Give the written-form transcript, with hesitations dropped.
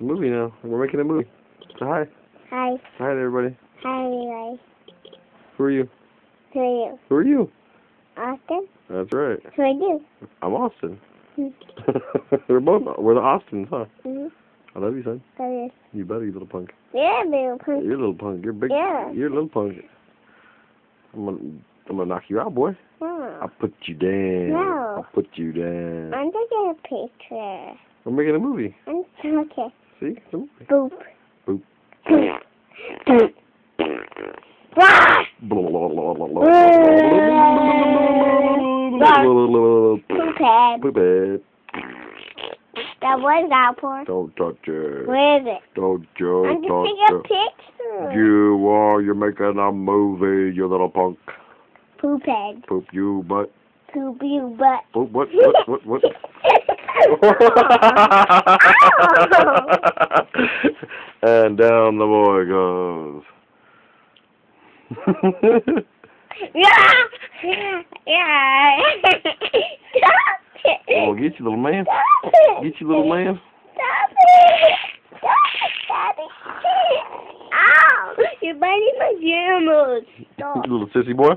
a movie now. We're making a movie. So hi. Hi. Hi there, everybody. Hi, everybody. Who are you? Who are you? Who are you? Austin? That's right. Who are you? I'm Austin. Mm-hmm. we're the Austins, huh? Mm-hmm. I love you, son. Love you. You better, you little punk. Yeah, little punk. You're a little punk. You're big. Yeah. You're a little punk. I'm gonna knock you out, boy. No. I'll put you down. No. I'll put you down. I'm taking a picture. We're making a movie. Okay. See? It's a movie. Boop. Boop. Boop. Ah! Poophead. Poophead. That was apple. Don't touch it. Where is it? Don't you I'm just touch taking a it. picture. You're making a movie, you little punk. Poophead. Poop you butt. Poop you butt. Poop what? What? And down the boy goes. Yeah. Stop it. Oh, get you, little man. Stop it. Get you, little man. Stop it. Stop it, Daddy. Ow. You're biting my germs. Stop. Little sissy boy.